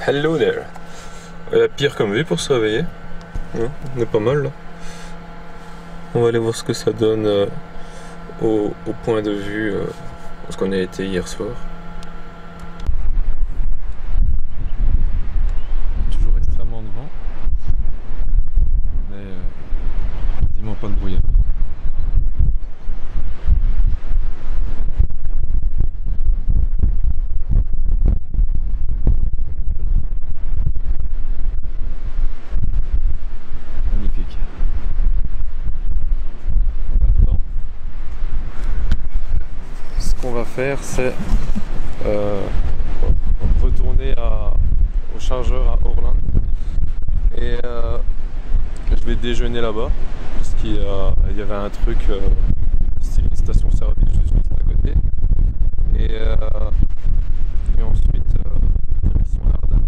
Hello there. Pire comme vue pour se réveiller. Ouais, on est pas mal là. On va aller voir ce que ça donne au point de vue où on a été hier soir. Toujours extrêmement de vent, mais quasiment pas de brouillard. Magnifique. Maintenant, ce qu'on va faire, c'est retourner au chargeur à Orland et je vais déjeuner là-bas parce qu'il y avait un truc, c'est une station-service juste à côté et ensuite direction Ardal.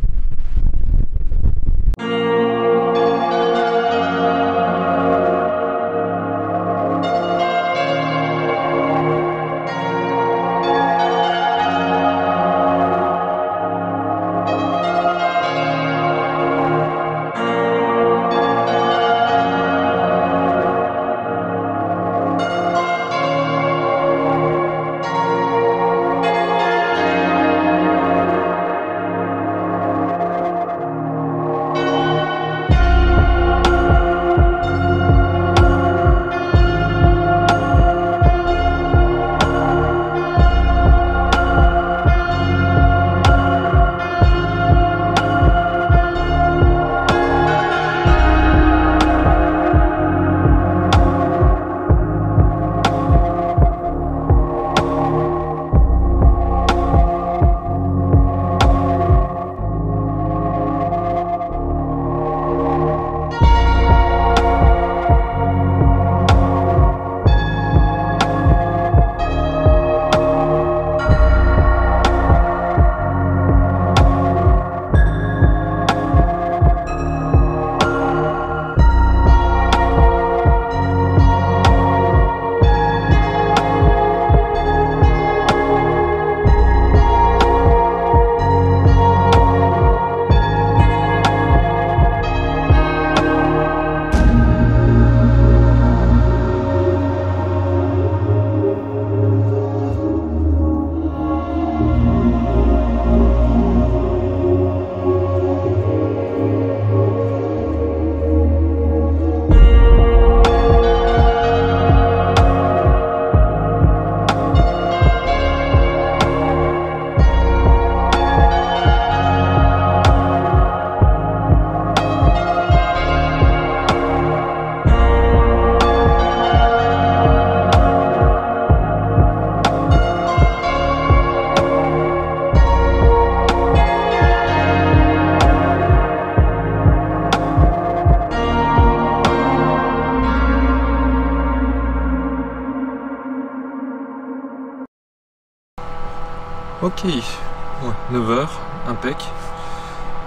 Ok, ouais, 9h, impec.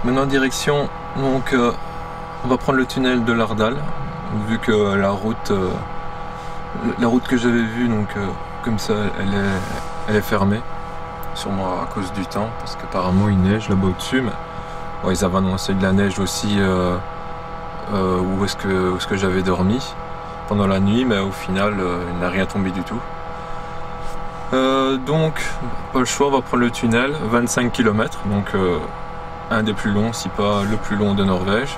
Maintenant direction, donc on va prendre le tunnel de l'Ardal, vu que la route que j'avais vue, donc comme ça, elle est fermée, sûrement à cause du temps, parce qu'apparemment il neige là-bas au-dessus, mais bon, ils avaient annoncé de la neige aussi où est-ce que j'avais dormi pendant la nuit, mais au final il n'a rien tombé du tout. Donc pas le choix, on va prendre le tunnel, 25 km, donc un des plus longs, si pas le plus long de Norvège,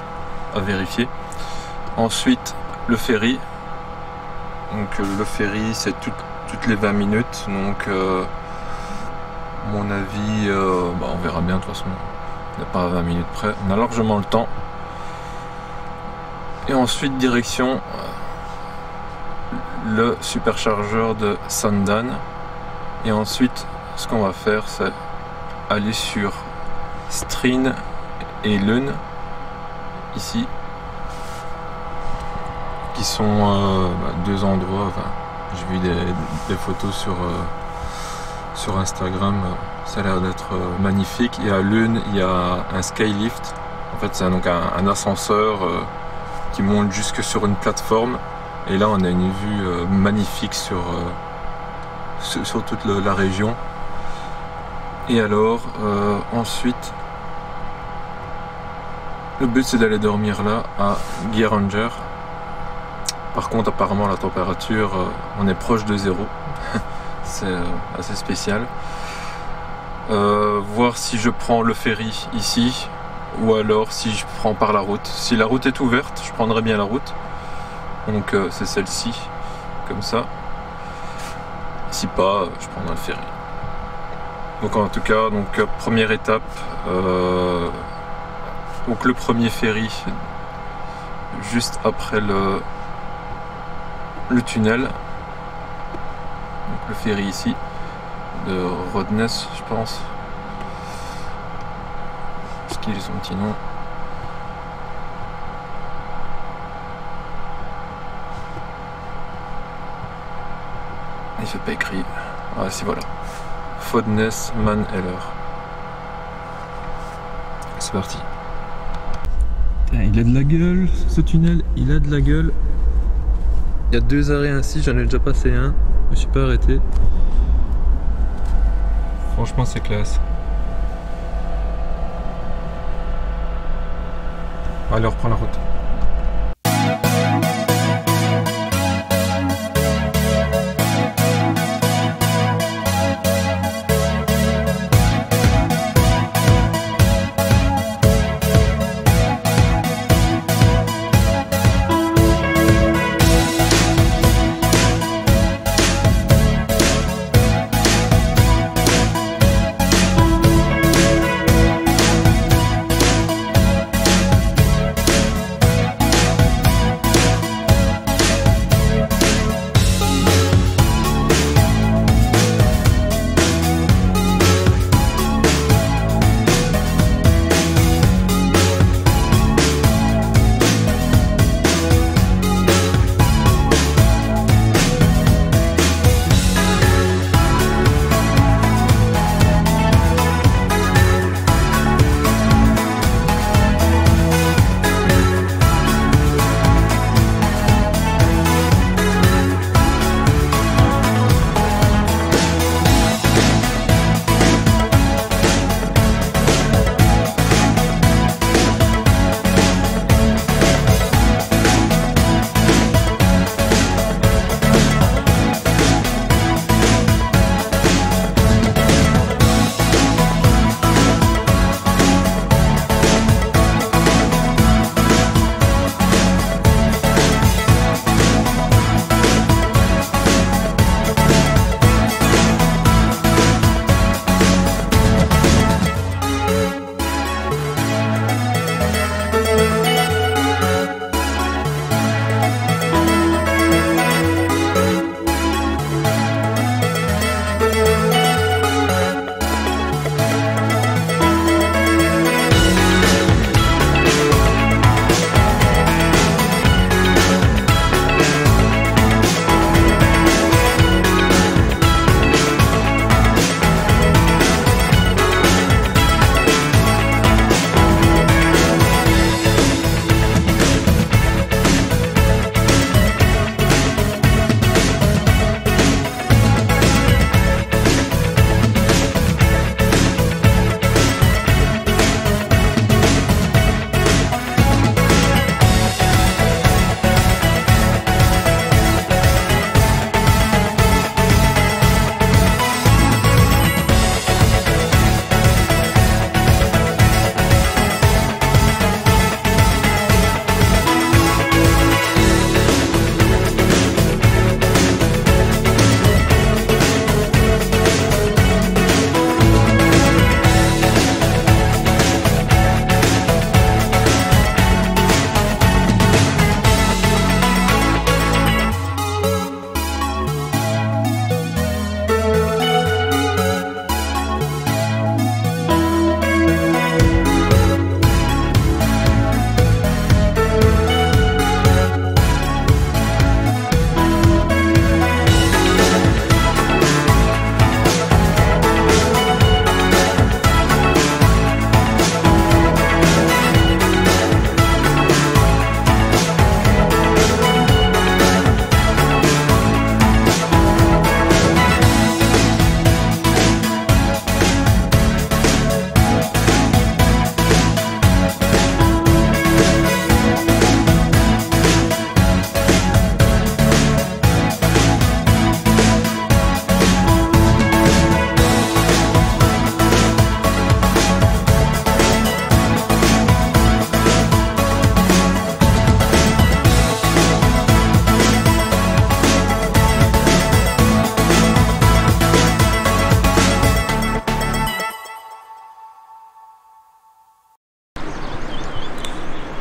à vérifier. Ensuite le ferry, donc le ferry c'est toutes les 20 minutes, donc à mon avis on verra bien, de toute façon on n'est pas à 20 minutes près, on a largement le temps. Et ensuite direction le superchargeur de Sandan. Et ensuite, ce qu'on va faire, c'est aller sur Stryn et Lund, ici, qui sont deux endroits. Enfin, j'ai vu des photos sur Instagram, ça a l'air d'être magnifique. Et à Lund, il y a un skylift. En fait, c'est donc un ascenseur qui monte jusque sur une plateforme. Et là, on a une vue magnifique sur toute la région. Et alors ensuite Le but c'est d'aller dormir là à Geiranger. Par contre apparemment la température on est proche de 0. C'est assez spécial. Voir si je prends le ferry ici ou alors si je prends par la route. Si la route est ouverte, je prendrai bien la route. Donc c'est celle-ci, comme ça. Si pas, je prendrai le ferry. Donc en tout cas, première étape, donc le premier ferry juste après le tunnel. Donc le ferry ici de Rodness, je pense. Ce qu'il est son petit nom. Il fait pas écrit. Ah si, voilà. Fodness Manheller. C'est parti. Il a de la gueule, ce tunnel, il a de la gueule. Il y a 2 arrêts ainsi, j'en ai déjà passé un. Je me suis pas arrêté. Franchement, c'est classe. Allez, on reprend la route.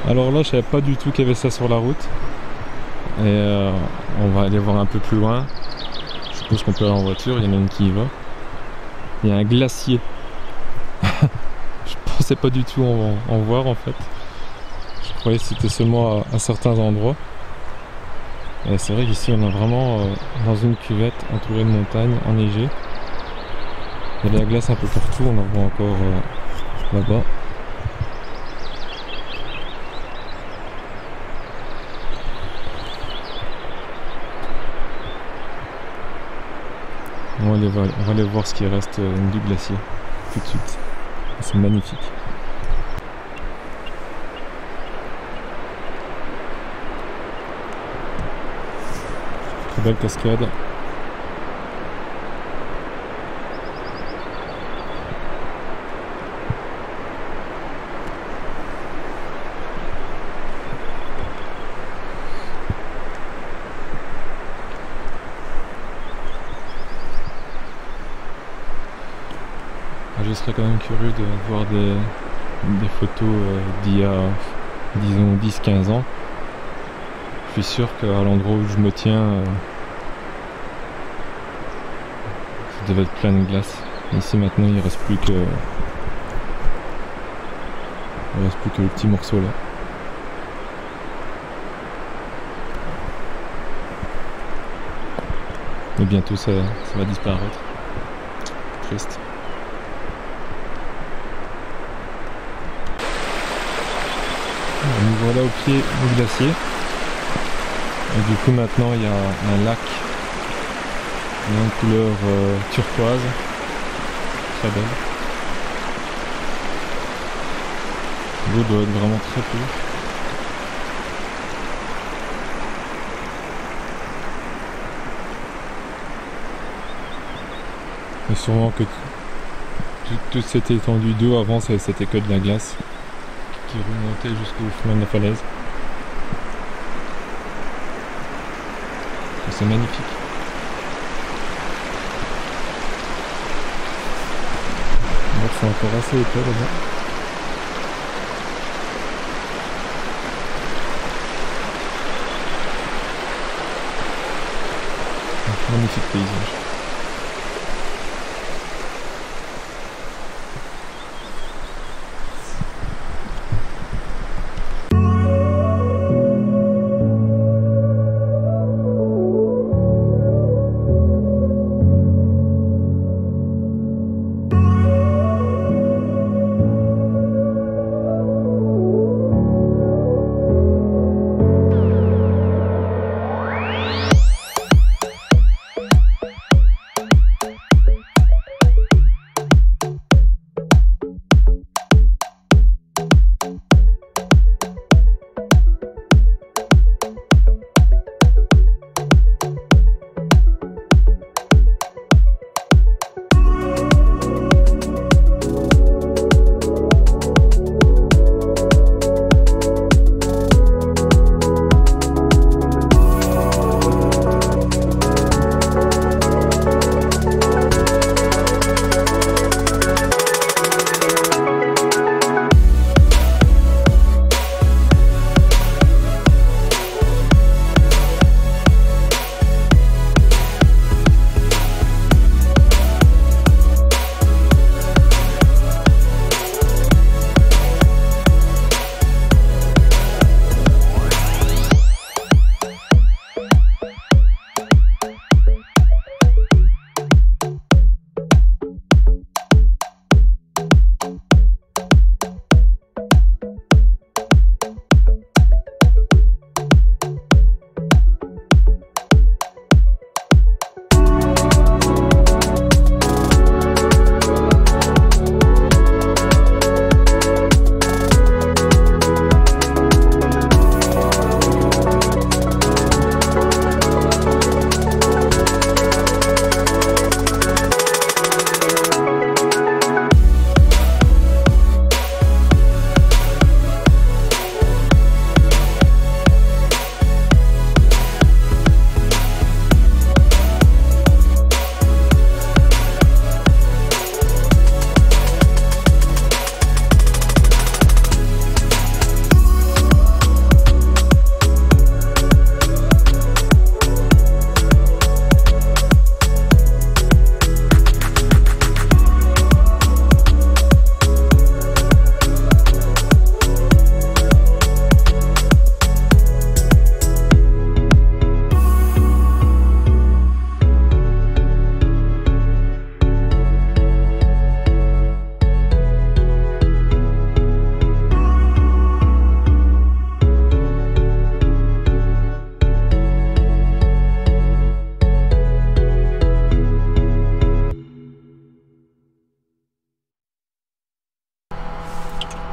Alors là, je savais pas du tout qu'il y avait ça sur la route. Et on va aller voir un peu plus loin. Je suppose qu'on peut aller en voiture, il y en a une qui y va. Il y a un glacier. Je pensais pas du tout en voir en fait. Je croyais que c'était seulement à certains endroits. Et c'est vrai qu'ici on est vraiment dans une cuvette entourée de montagnes enneigées. Il y a de la glace un peu partout, on en voit encore là-bas. On va aller voir ce qui reste du glacier tout de suite. C'est magnifique. Très belle cascade. Je serais quand même curieux de voir des photos d'il y a, disons, 10-15 ans. Je suis sûr qu'à l'endroit où je me tiens, ça devait être plein de glace. Ici maintenant il reste plus que le petit morceau là. Et bientôt ça va disparaître. Triste. Nous voilà au pied du glacier. Et du coup maintenant il y a un lac d'une couleur turquoise, très belle. L'eau doit être vraiment très pure. Et sûrement que toute cette étendue d'eau avant c'était que de la glace qui remontait jusqu'au flanc de la falaise. C'est magnifique. On voit que c'est encore assez épais là-bas. Magnifique paysage.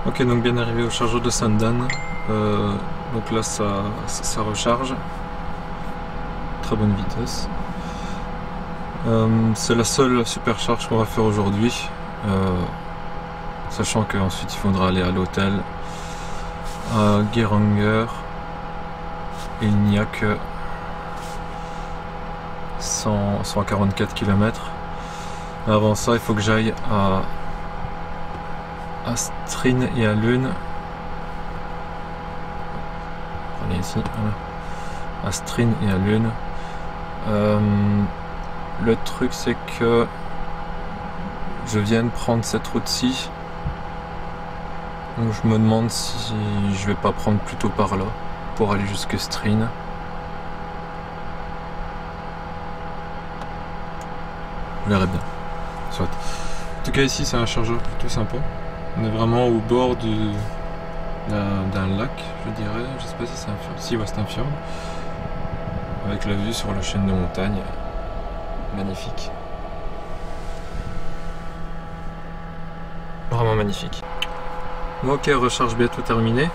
Ok, donc bien arrivé au chargeur de Sainte-Dan. Donc là ça recharge. Très bonne vitesse. C'est la seule supercharge qu'on va faire aujourd'hui. Sachant qu'ensuite il faudra aller à l'hôtel à Geiranger. Et il n'y a que 144 km. Avant ça, il faut que j'aille à Stryn et à Lune. Prenez ici, voilà. À Stryn et à Lune. Le truc, c'est que je viens de prendre cette route-ci. Donc je me demande si je vais pas prendre plutôt par là pour aller jusque Stryn. Vous verrez bien. Soit. En tout cas ici c'est un chargeur plutôt sympa. On est vraiment au bord d'un lac, je dirais. Je sais pas si c'est un fjord. Si, ouais, c'est un fjord. Avec la vue sur la chaîne de montagne. Magnifique. Vraiment magnifique. Bon, ok, recharge bientôt terminée.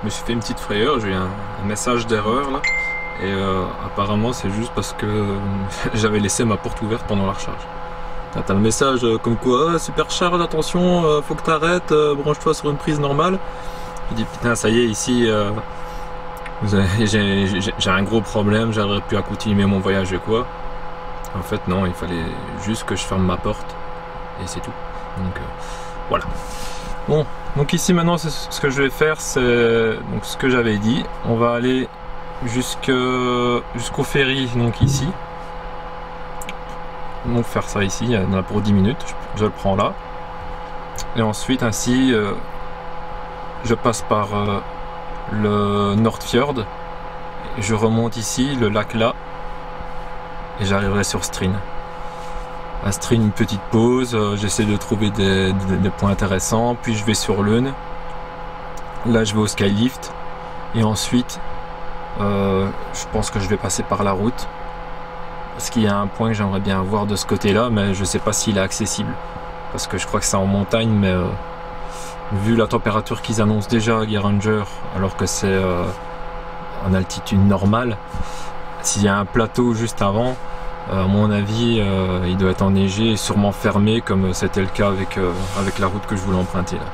Je me suis fait une petite frayeur, j'ai eu un message d'erreur là. Et apparemment c'est juste parce que j'avais laissé ma porte ouverte pendant la recharge. T'as le message comme quoi, supercharge, attention, faut que t'arrêtes, branche-toi sur une prise normale. Je dis putain, ça y est, ici j'ai un gros problème, j'arriverai plus à continuer mon voyage et quoi. En fait non, il fallait juste que je ferme ma porte et c'est tout. Donc voilà. Bon, donc ici maintenant ce que je vais faire, c'est donc ce que j'avais dit. On va aller jusqu'au ferry, donc ici. Donc faire ça ici, il y en a pour 10 minutes, je le prends là. Et ensuite ainsi, je passe par le Nordfjord. Et je remonte ici, le lac là. Et j'arriverai sur Stryn. À Stryn, une petite pause, j'essaie de trouver des points intéressants, puis je vais sur Lune. Là je vais au Skylift. Et ensuite, je pense que je vais passer par la route. Parce qu'il y a un point que j'aimerais bien voir de ce côté-là, mais je ne sais pas s'il est accessible. Parce que je crois que c'est en montagne, mais vu la température qu'ils annoncent déjà à Geiranger, alors que c'est en altitude normale, s'il y a un plateau juste avant, à mon avis, il doit être enneigé et sûrement fermé, comme c'était le cas avec la route que je voulais emprunter là.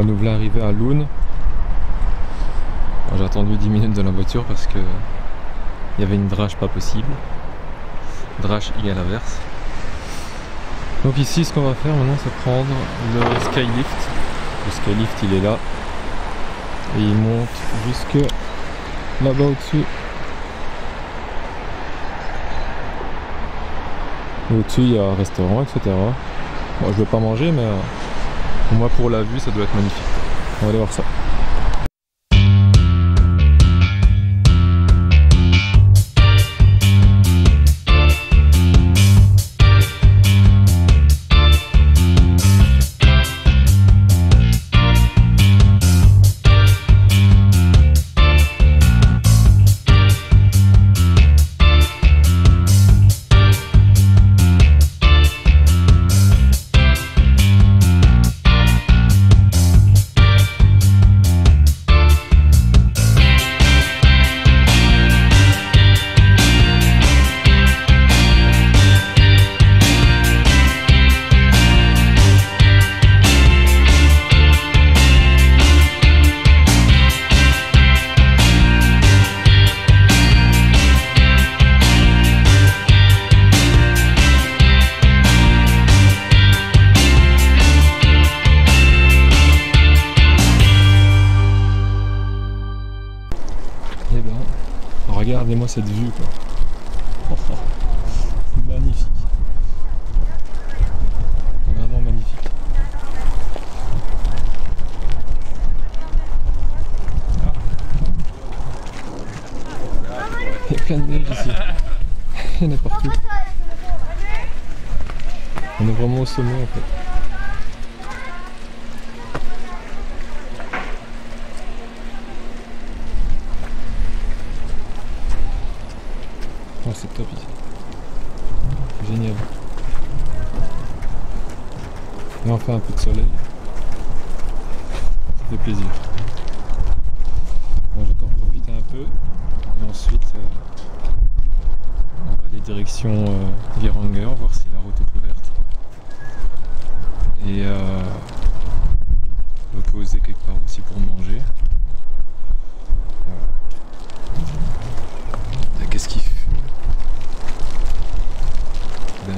Nous voilà arrivés à Lune. J'ai attendu 10 minutes de la voiture parce que il y avait une drache pas possible. Drache égale averse. Donc ici, ce qu'on va faire maintenant, c'est prendre le skylift. Le skylift, il est là. Et il monte jusque là-bas au-dessus. Au-dessus, il y a un restaurant, etc. Bon, je vais pas manger, mais au moins pour la vue, ça doit être magnifique. On va aller voir ça. Eh ben, regardez-moi cette vue quoi. Oh, c'est magnifique. Vraiment magnifique. Il y a plein de neige ici. Il y en a partout. On est vraiment au sommet en fait. Oh, c'est top ici. Génial. Et enfin un peu de soleil. Ça fait plaisir. Bon, je vais encore profiter un peu. Et ensuite, on va aller direction Geiranger, voir si la route est ouverte. Et on va poser quelque part aussi pour manger. Voilà. Qu'est-ce qu'il fait? Dingue.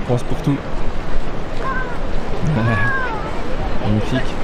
pense pour tout. Magnifique.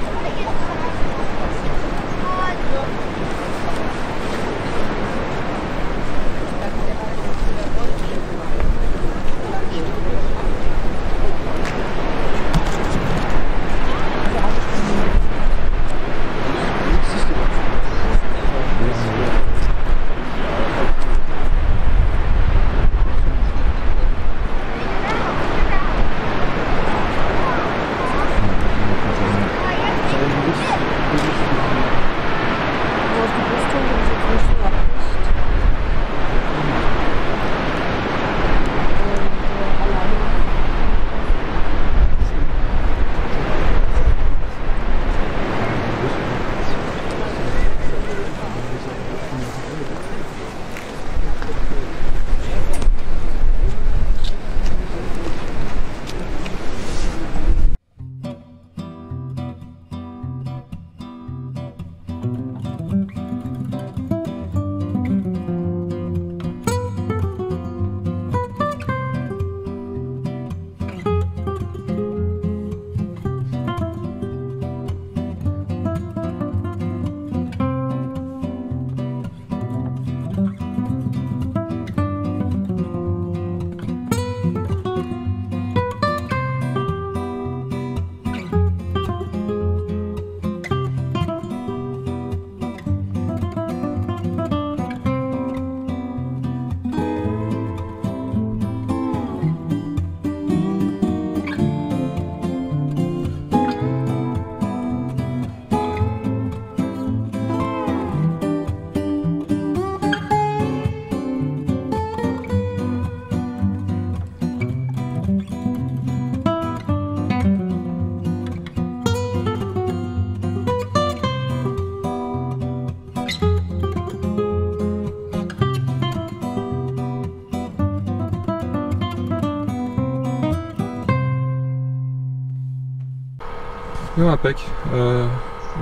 Non, impec.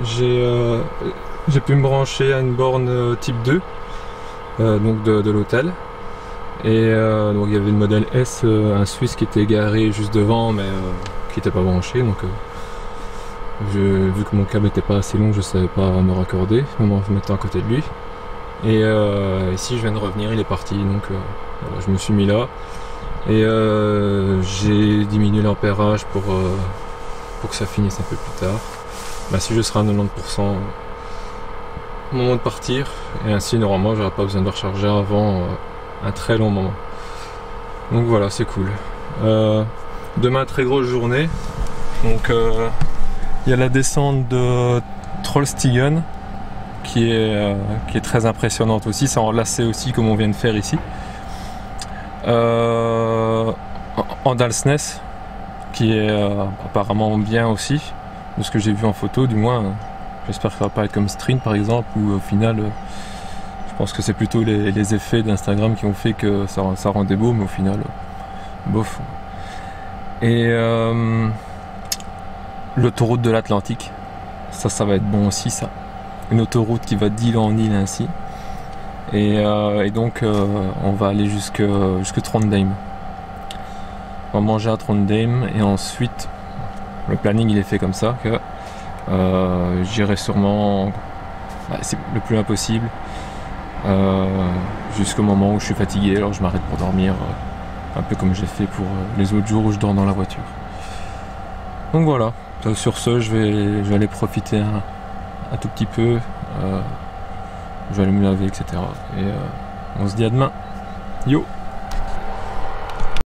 J'ai pu me brancher à une borne type 2 donc de l'hôtel. Et donc il y avait le modèle S, un Suisse qui était garé juste devant mais qui n'était pas branché. Donc vu que mon câble n'était pas assez long, je ne savais pas me raccorder, me mettre à côté de lui. Et ici je viens de revenir, il est parti. Donc voilà, je me suis mis là. Et j'ai diminué l'ampérage pour que ça finisse un peu plus tard. Bah, si je serai à 90% au moment de partir, et ainsi normalement j'aurai pas besoin de recharger avant un très long moment. Donc voilà, c'est cool. Demain, très grosse journée. Donc il y a la descente de Trollstigen qui est très impressionnante aussi. C'est en lacet aussi comme on vient de faire ici. En Dalsnes, qui est apparemment bien aussi, de ce que j'ai vu en photo du moins. J'espère que ça va pas être comme Stryn par exemple, où au final je pense que c'est plutôt les effets d'Instagram qui ont fait que ça rendait beau, mais au final bof. Et l'autoroute de l'Atlantique, ça va être bon aussi, ça. Une autoroute qui va d'île en île ainsi. Et donc on va aller jusque Trondheim. On va manger à Trondheim et ensuite le planning il est fait comme ça que j'irai sûrement le plus loin possible jusqu'au moment où je suis fatigué, alors je m'arrête pour dormir un peu comme j'ai fait pour les autres jours où je dors dans la voiture. Donc voilà, sur ce je vais aller profiter un tout petit peu, je vais aller me laver etc. Et on se dit à demain, yo.